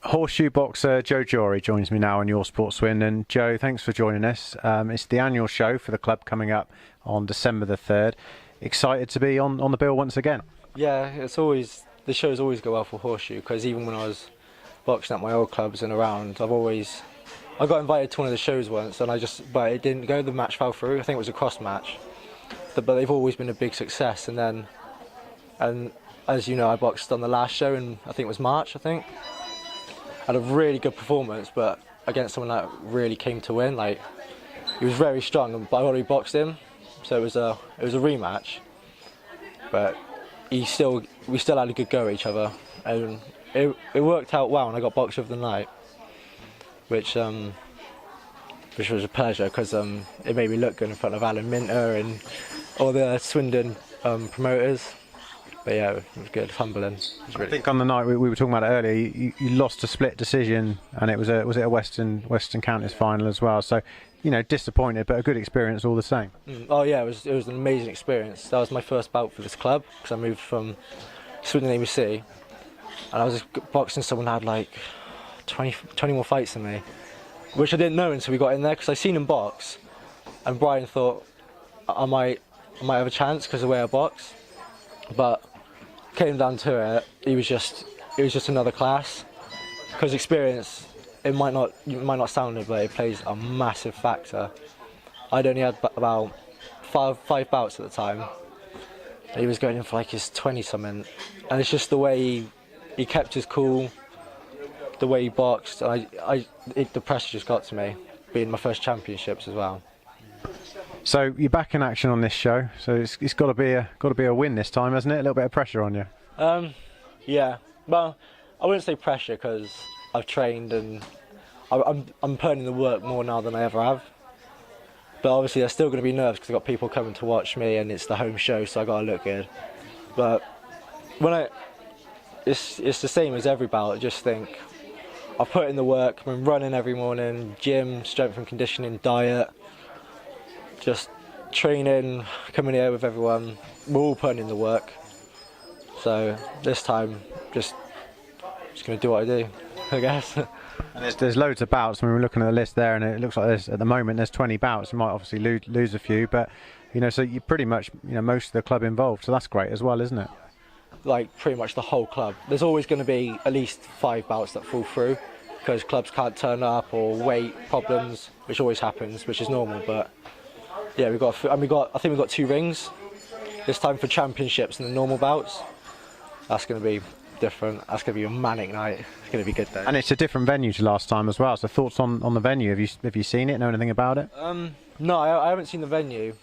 Horseshoe boxer Joe Drury joins me now on Your Sports Win. And Joe, thanks for joining us. It's the annual show for the club coming up on December the 3rd. Excited to be on the bill once again? Yeah, the shows always go well for Horseshoe, because even when I was boxing at my old clubs and around, I got invited to one of the shows once, but it didn't go. The match fell through. I think it was a cross match, but they've always been a big success. And as you know, I boxed on the last show in, I think it was March. I had a really good performance, but against someone that really came to win. Like, he was very strong, but I already boxed him, so it was a rematch. But we still had a good go at each other, and it worked out well, and I got boxer of the night, which was a pleasure, because it made me look good in front of Alan Minter and all the Swindon promoters. But yeah, it was good, humbling. I think on the night we were talking about it earlier, you lost a split decision, and was it a Western Counties final as well? So, disappointed, but a good experience all the same. Oh yeah, it was an amazing experience. That was my first bout for this club, because I moved from Swindon ABC, and I was boxing someone who had like 20 more fights than me, which I didn't know until we got in there, because I seen him box, and Brian thought I might have a chance because of the way I box, but came down to it, it was just another class. Because experience, it might not sound it, but it plays a massive factor. I'd only had about five bouts at the time. He was going in for like his 20-something, and it's just the way he kept his cool, the way he boxed. The pressure just got to me, being my first championships as well. So you're back in action on this show. So it's got to be a win this time, hasn't it? A little bit of pressure on you. Yeah. Well, I wouldn't say pressure, because I've trained and I'm putting in the work more now than I ever have. But obviously, there's still going to be nerves, because I've got people coming to watch me, and it's the home show, so I got to look good. But it's the same as every bout. I just think I've put in the work. I'm running every morning, gym, strength and conditioning, diet. Just training, coming here with everyone. We're all putting in the work. So this time, just going to do what I do, I guess. And there's loads of bouts. I mean, we're looking at the list there, and it looks like at the moment there's 20 bouts. You might obviously lose a few, but so you pretty much most of the club involved. So that's great as well, isn't it? Like pretty much the whole club. There's always going to be at least 5 bouts that fall through, because clubs can't turn up, or weight problems, which always happens, which is normal. But yeah, I think we've got 2 rings this time for championships and the normal bouts. That's going to be different. That's going to be a manic night. It's going to be good though. And it's a different venue to last time as well. So thoughts on the venue? Have you seen it? Know anything about it? No, I haven't seen the venue,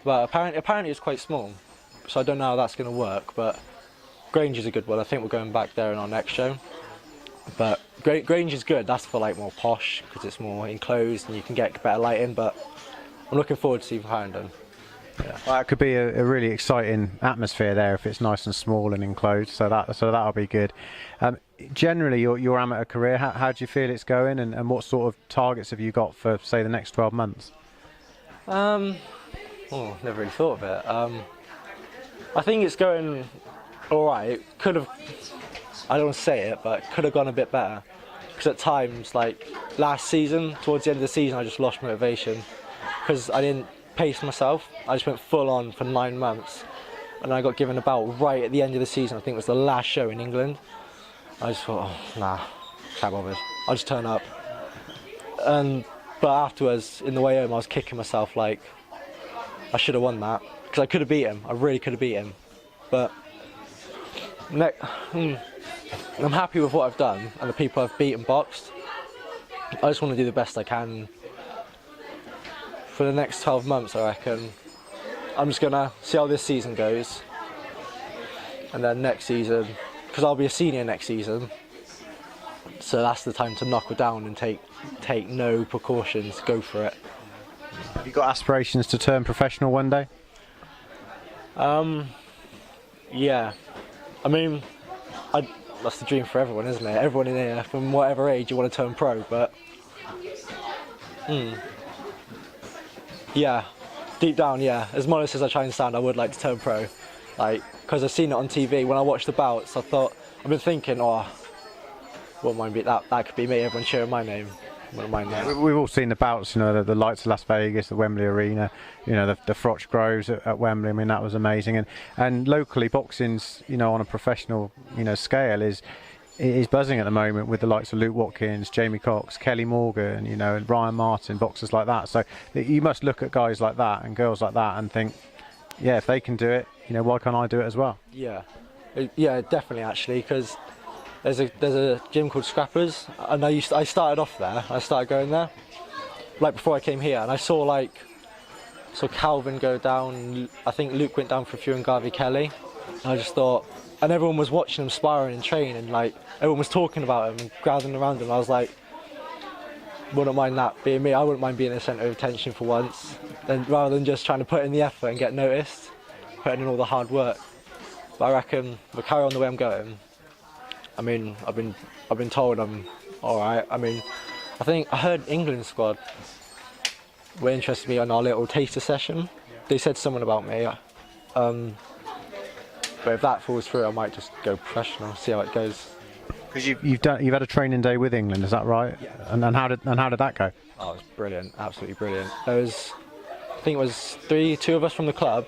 but apparently it's quite small. So I don't know how that's going to work. But Grange is a good one. I think we're going back there in our next show. But Grange is good. That's for like more posh, because it's more enclosed and you can get better lighting. But I'm looking forward to seeing Farringdon. Yeah. Well, it could be a really exciting atmosphere there if it's nice and small and enclosed. So that'll be good. Generally, your amateur career, how do you feel it's going, and what sort of targets have you got for, say, the next 12 months? Never really thought of it. I think it's going all right. Could have, I don't want to say it, but could have gone a bit better. Because at times, like last season, towards the end of the season, I just lost motivation, because I didn't pace myself. I just went full on for 9 months, and I got given a bout right at the end of the season. I think it was the last show in England. I just thought, nah, can't bother. I'll just turn up. But afterwards, in the way home, I was kicking myself like I should have won that, because I could have beat him. I really could have beat him. But I'm happy with what I've done and the people I've beaten boxed. I just want to do the best I can. For the next 12 months, I reckon, I'm just going to see how this season goes. And then next season, because I'll be a senior next season, so that's the time to knuckle down and take no precautions, go for it. Have you got aspirations to turn professional one day? Yeah. I mean, that's the dream for everyone, isn't it? Everyone in here, from whatever age, you want to turn pro, but... Yeah, deep down, yeah. As modest as I try and sound, I would like to turn pro. Like, because I've seen it on TV. When I watched the bouts, I've been thinking, oh, wouldn't mind that could be me. Everyone cheering my name. Wouldn't mind that. We've all seen the bouts, you know, the lights of Las Vegas, the Wembley Arena, you know, the Froch Groves at Wembley. I mean, that was amazing. And locally, boxing's, you know, on a professional, you know, scale is buzzing at the moment with the likes of Luke Watkins, Jamie Cox, Kelly Morgan, you know, and Ryan Martin, boxers like that. So you must look at guys like that and girls like that and think, yeah, if they can do it, you know, why can't I do it as well? Yeah, yeah, definitely actually, because there's a gym called Scrappers, and I started off there. I started going there, like before I came here, and I saw Calvin go down. I think Luke went down for a few, and Garvey Kelly. And I just thought, and everyone was watching them sparring and train, and like everyone was talking about him and gathering around him. I was like, wouldn't mind that being me. I wouldn't mind being the centre of attention for once, then rather than just trying to put in the effort and get noticed, putting in all the hard work. But I reckon we'll carry on the way I'm going. I mean, I've been told I'm all right. I mean, I think I heard England squad were interested in me on our little taster session. They said something about me. But if that falls through, I might just go professional, see how it goes. Because you've had a training day with England, is that right? Yeah. And how did that go? Oh, it was brilliant, absolutely brilliant. I think it was two of us from the club,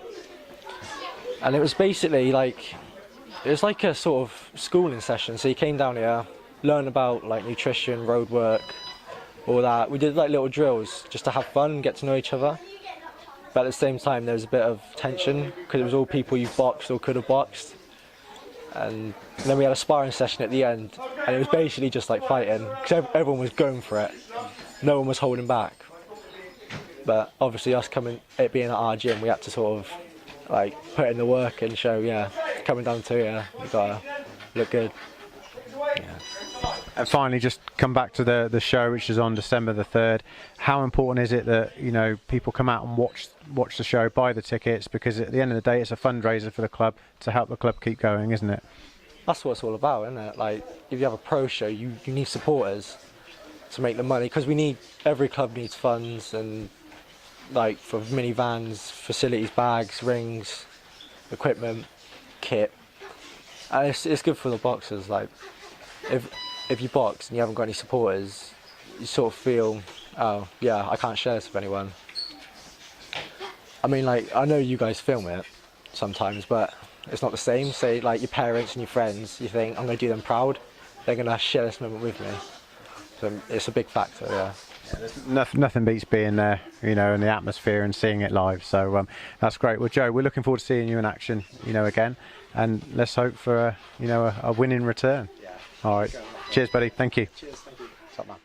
and it was basically like a sort of schooling session. So you came down here, learn about like nutrition, road work, all that. We did like little drills just to have fun and get to know each other. But at the same time, there was a bit of tension because it was all people you've boxed or could have boxed. And then we had a sparring session at the end, and it was basically just like fighting because everyone was going for it. No one was holding back. But obviously, it being at our gym, we had to sort of like put in the work and show, yeah, coming down to we gotta look good. Yeah. And finally, just come back to the show, which is on December the 3rd. How important is it that, you know, people come out and watch the show, buy the tickets, because at the end of the day, it's a fundraiser for the club to help the club keep going, isn't it? That's what it's all about, isn't it? Like, if you have a pro show, you need supporters to make the money, because every club needs funds, and like for minivans, facilities, bags, rings, equipment, kit, and it's good for the boxers. Like, if you box and you haven't got any supporters, you sort of feel, oh yeah, I can't share this with anyone. I mean, like, I know you guys film it sometimes, but it's not the same. Say like your parents and your friends, you think, I'm going to do them proud, they're going to share this moment with me. So it's a big factor, yeah. Nothing beats being there, you know, in the atmosphere and seeing it live. So that's great. Well, Joe, we're looking forward to seeing you in action, you know, again, and let's hope for a winning return. Yeah. All right. Cheers, buddy. Thank you. Cheers. Thank you. Top man.